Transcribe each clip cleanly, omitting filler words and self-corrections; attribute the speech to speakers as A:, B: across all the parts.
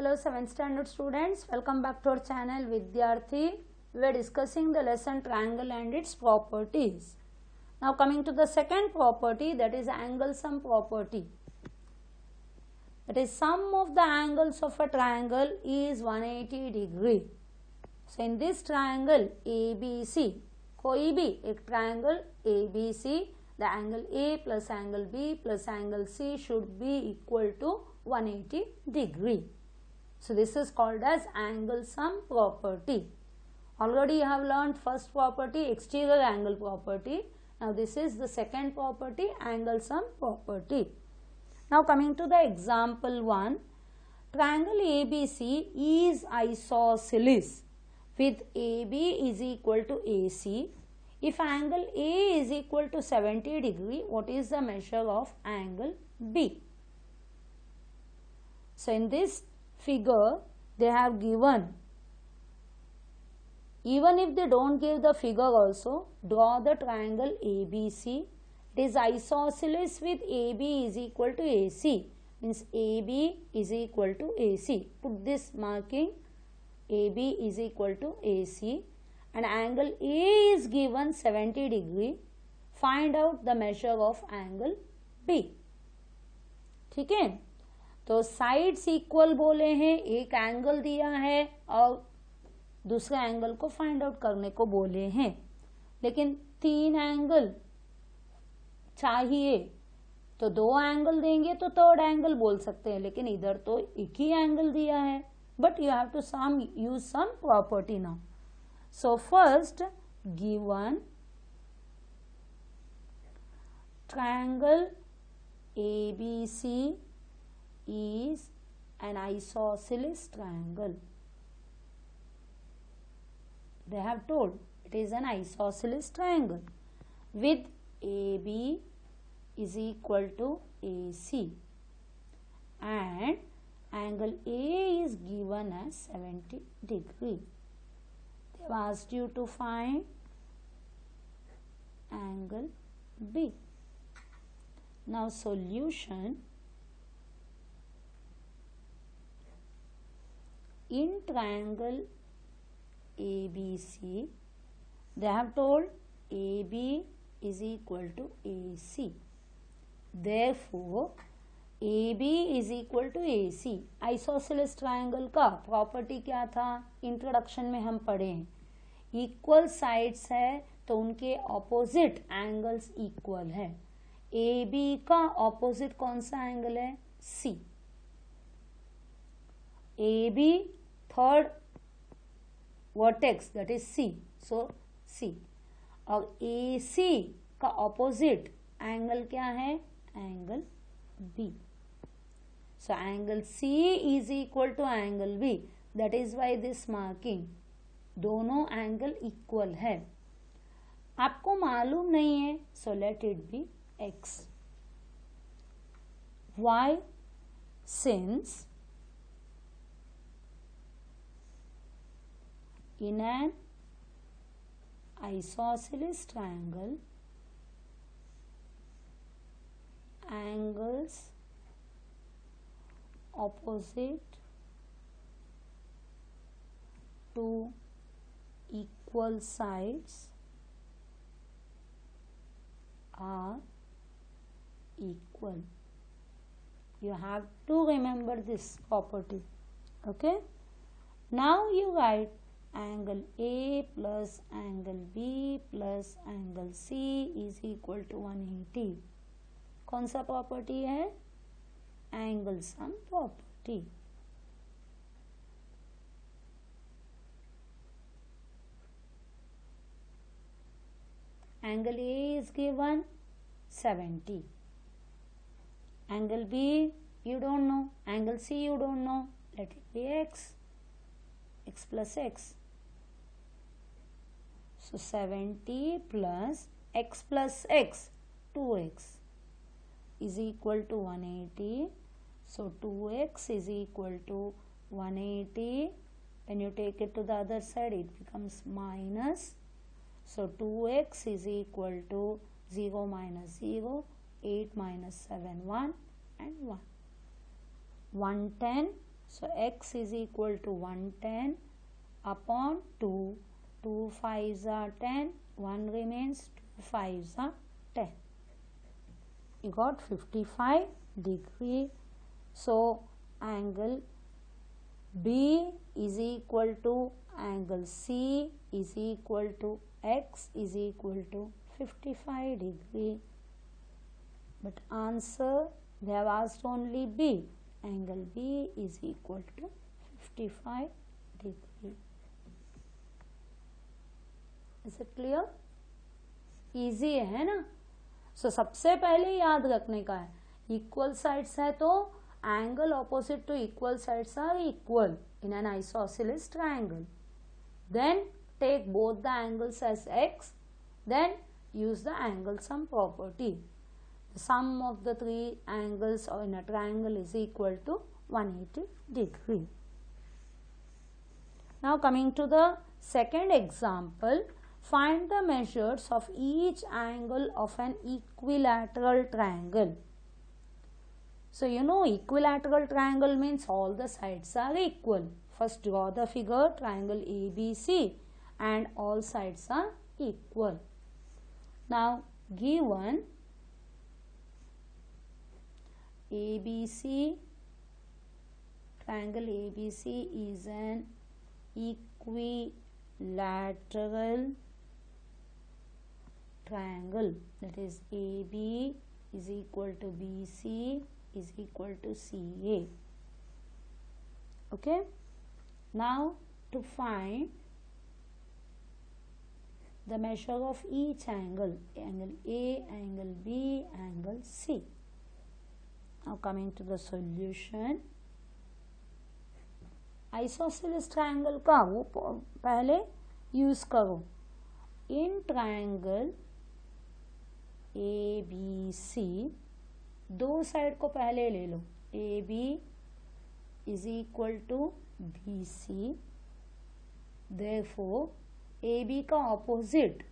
A: Hello 7th standard students, welcome back to our channel Vidyarthi. We are discussing the lesson triangle and its properties. Now coming to the second property, that is angle sum property. That is, sum of the angles of a triangle is 180 degree. So in this triangle ABC, कोई भी एक triangle ABC, the angle A plus angle B plus angle C should be equal to 180 degree. So this is called as angle sum property. Already you have learned first property, exterior angle property. Now this is the second property, angle sum property. Now coming to the example 1, triangle ABC is isosceles with AB is equal to AC. If angle A is equal to 70 degree, what is the measure of angle B? So in this figure they have given, even if they don't give the figure also, draw the triangle ABC. It is isosceles with AB is equal to AC, means AB is equal to AC. Put this marking, AB is equal to AC, and angle A is given 70 degree. Find out the measure of angle B. ठीक है, तो sides equal बोले हैं, एक angle दिया है और दूसरे एंगल को फाइंड आउट करने को बोले हैं, लेकिन तीन एंगल चाहिए तो दो एंगल देंगे तो थर्ड एंगल बोल सकते हैं, लेकिन इधर तो एक ही एंगल दिया है. But you have to use some property now. So first given triangle ABC is an isosceles triangle. They have told it is an isosceles triangle with AB is equal to AC and angle A is given as 70 degree. They have asked you to find angle B. Now solution. In triangle ABC, they have told AB is equal to AC. Therefore, AB is equal to AC. Isosceles triangle का property क्या था, introduction में हम पढ़े हैं. Equal sides है तो उनके ऑपोजिट एंगल्स इक्वल है. AB का ऑपोजिट कौन सा एंगल है, C. AB third vertex that is C, so C. और AC का ऑपोजिट एंगल क्या है, angle B. So angle C is equal to angle B. That is why this marking. दोनों एंगल इक्वल है. आपको मालूम नहीं है, so let it be X. Why? Since in an isosceles triangle, angles opposite to equal sides are equal. You have to remember this property. Okay. Now you write angle A plus angle B plus angle C is equal to 180. कौन सा property है, angle sum property. Angle A is given 70. Angle B you don't know, angle C you don't know. Let it be X. X plus X. So 70 plus X plus X, 2X is equal to 180. So 2X is equal to 180. When you take it to the other side, it becomes minus. So 2X is equal to 0 minus 0, 8 minus 7, 1 and 1. 110. So x is equal to 110 upon 2. 2 5s are 10. 1 remains. 2 5s are 10. You got 55 degree. So angle B is equal to angle C is equal to x is equal to 55 degree. But answer, they have asked only B. Angle B is equal to 55 degree. Is it clear? Easy है ना? So सबसे पहले याद रखने का है, equal sides है तो angle opposite to equal sides are equal in an isosceles triangle. Then take both the angles as x. Then use the angle sum property. The sum of the three angles in a triangle is equal to 180 degree. Now coming to the second example, find the measures of each angle of an equilateral triangle. So you know equilateral triangle means all the sides are equal. First draw the figure triangle ABC and all sides are equal. Now given ABC, triangle ABC is an equilateral triangle, that is AB is equal to BC is equal to CA. Okay. Now to find the measure of each angle, angle A, angle B, angle C. Now coming to the solution, isosceles triangle का वो पहले use करो. In triangle ABC, दो side को पहले ले लो. AB is equal to BC. Therefore AB का opposite,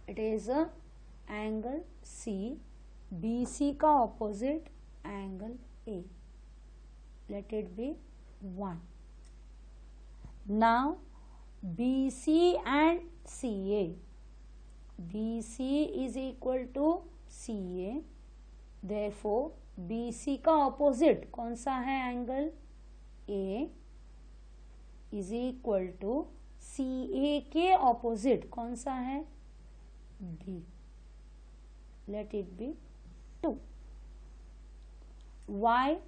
A: it is a angle C. BC का opposite angle A. Let it be 1. Now BC and CA. BC is equal to CA. Therefore BC का opposite कौन सा है angle? A is equal to CA के opposite कौन सा है? B. Let it be 2. Y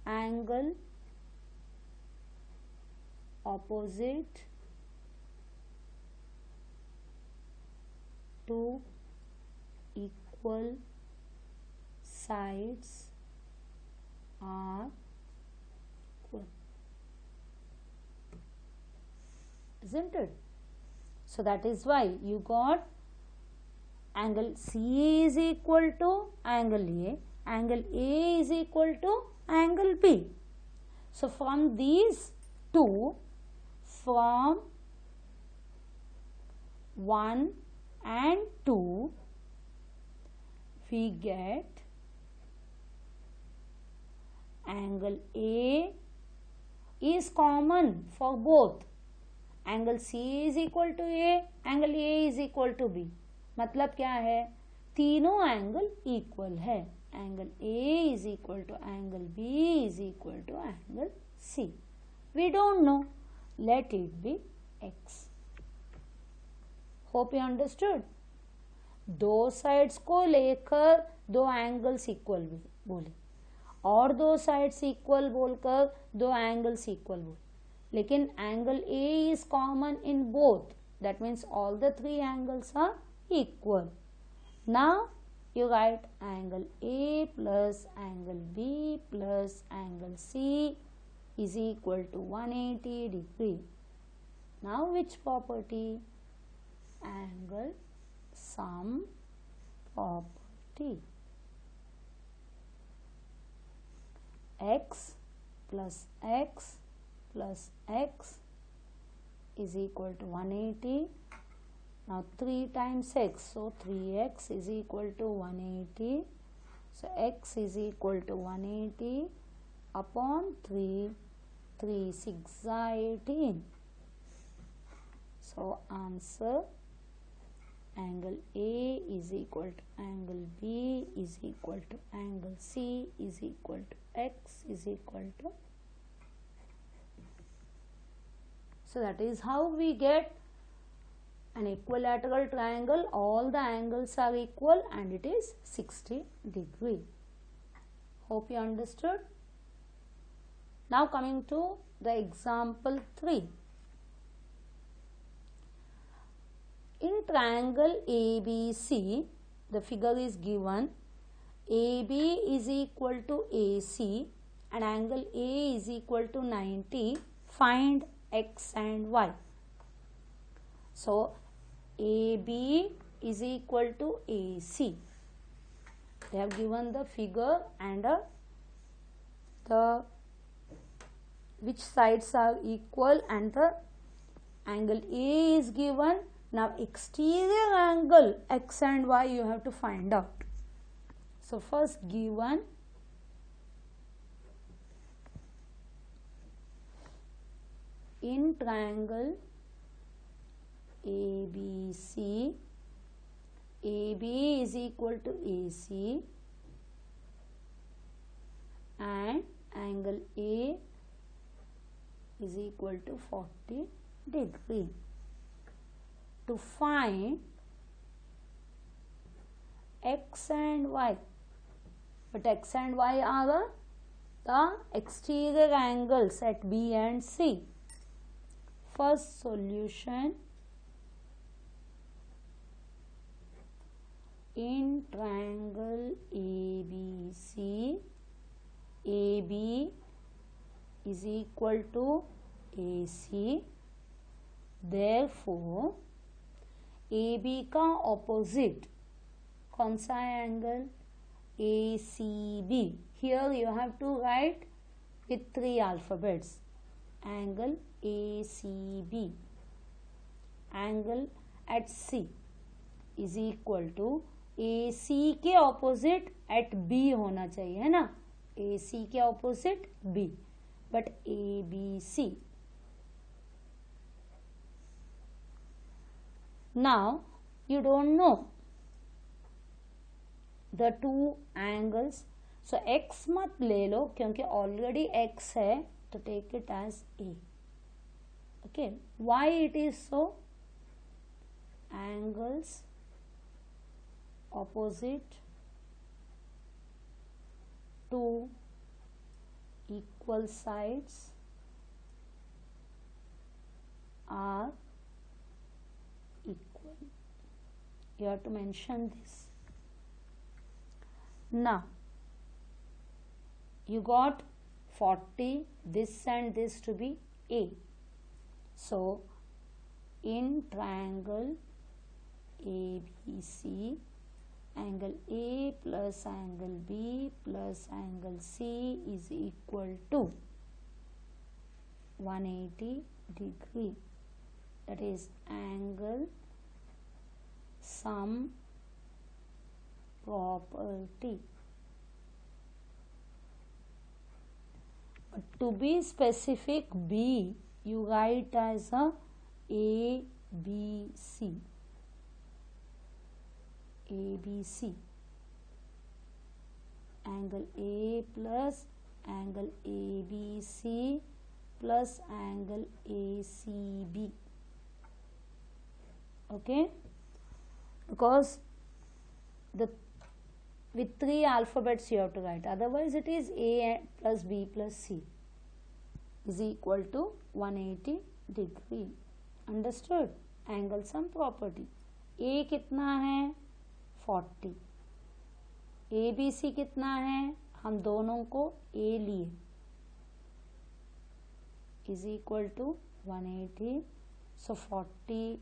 A: angle opposite to equal sides are equal. Isn't it? So that is why you got angle C is equal to angle A, angle A is equal to angle B. So from these two, from 1 and 2, we get angle A is common for both. Angle C is equal to A, angle A is equal to B. मतलब क्या है? तीनों angle equal है. Angle A is equal to angle B is equal to angle C. We don't know. Let it be X. Hope you understood. दो sides को लेकर दो angles equal बोले और दो साइड्स इक्वल बोलकर दो एंगल्स इक्वल बोले, लेकिन angle A is common in both. That means all the three angles are equal. Now you write angle A plus angle B plus angle C is equal to 180 degree. Now which property? Angle sum property. X plus X plus X is equal to 180. Now 3 times X, so 3X is equal to 180. So X is equal to 180 upon 3, 3 6 are 18. So answer, angle A is equal to angle B is equal to angle C is equal to X is equal to. So that is how we get an equilateral triangle. All the angles are equal and it is 60 degree. Hope you understood. Now coming to the example 3. In triangle ABC, the figure is given. AB is equal to AC and angle A is equal to 90. Find X and Y. So AB is equal to AC. They have given the figure and the which sides are equal and the angle A is given. Now exterior angle X and Y you have to find out. So first given in triangle ABC, AB is equal to AC and angle A is equal to 40 degree. To find X and Y, but X and Y are the exterior angles at B and C. First solution, in triangle ABC, AB is equal to AC. Therefore AB का opposite कौन सा है angle? ACB. Here you have to write with 3 alphabets. Angle ACB. Angle at C is equal to AC के opposite at B होना चाहिए, है ना? AC के opposite B. But ABC. Now you don't know the two angles. So X मत ले लो क्योंकि already X है, तो take it as A. Okay. Why it is so? Angles opposite to equal sides are equal. You have to mention this. Now you got 40, this and this to be A. So in triangle ABC, angle A plus angle B plus angle C is equal to 180 degree. That is angle sum property. But to be specific, B you write as a ABC. ABC. Angle A plus angle ABC plus angle ACB. Okay, because with 3 alphabets you have to write, otherwise it is A plus B plus C is equal to 180 degree. Understood? Angle sum property. A कितना है? 40. ABC कितना है? हम दोनों को A लिए, is equal to 180. So 40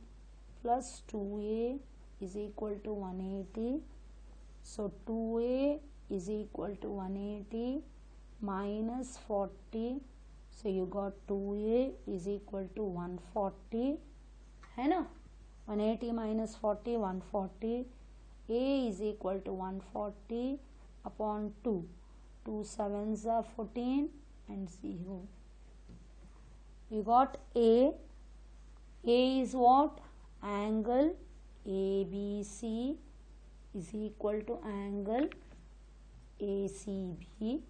A: plus 2A is equal to 180. So 2A is equal to 180 minus 40. So you got 2A is equal to 140. है ना? 180 minus 40, 140. A is equal to 140 upon 2. 2 sevens are 14 and 0. You got A. A is what? Angle ABC is equal to angle ACB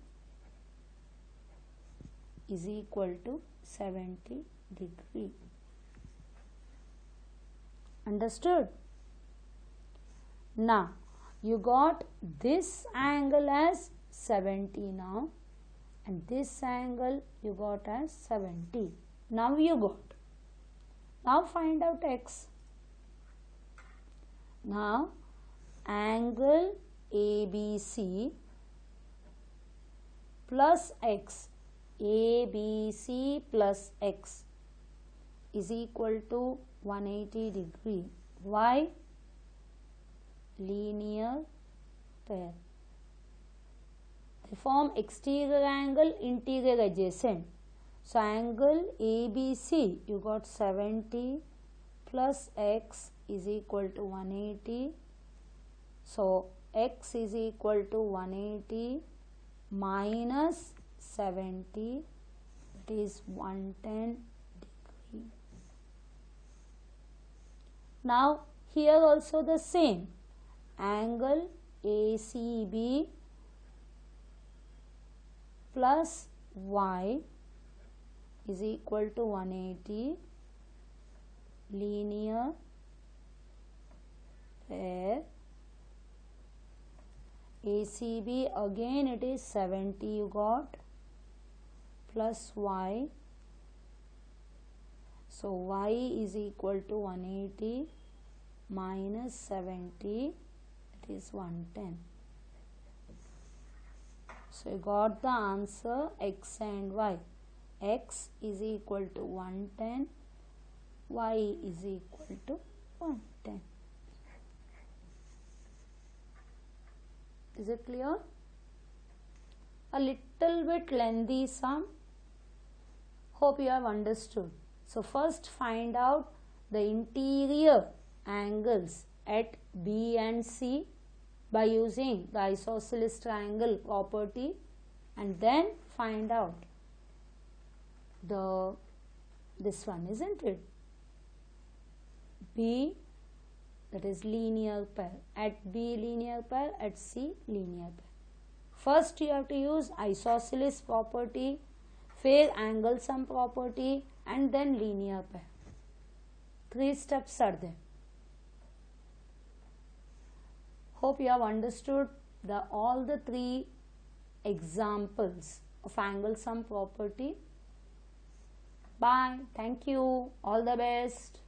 A: is equal to 70 degree. Understood? Now you got this angle as 70 now, and this angle you got as 70. Now you got. Now find out x. Now angle ABC plus x, ABC plus x is equal to 180 degree. Why? Linear pair. They form exterior angle, interior adjacent. So angle ABC, you got 70 plus x is equal to 180. So x is equal to 180 minus 70, that is 110 degree. Now here also the same. Angle ACB plus y is equal to 180, linear pair. ACB again it is 70 you got, plus y. So y is equal to 180 minus 70, it is 110. So you got the answer x and y. X is equal to 110, y is equal to 110. Is it clear? A little bit lengthy sum. Hope you have understood. So first find out the interior angles at B and C by using the isosceles triangle property, and then find out this one, isn't it? B, that is linear pair. At B linear pair, at C linear pair. First you have to use isosceles property, fair angle sum property, and then linear pair. 3 steps are there. Hope you have understood all the 3 examples of angle sum property. Bye. Thank you. All the best.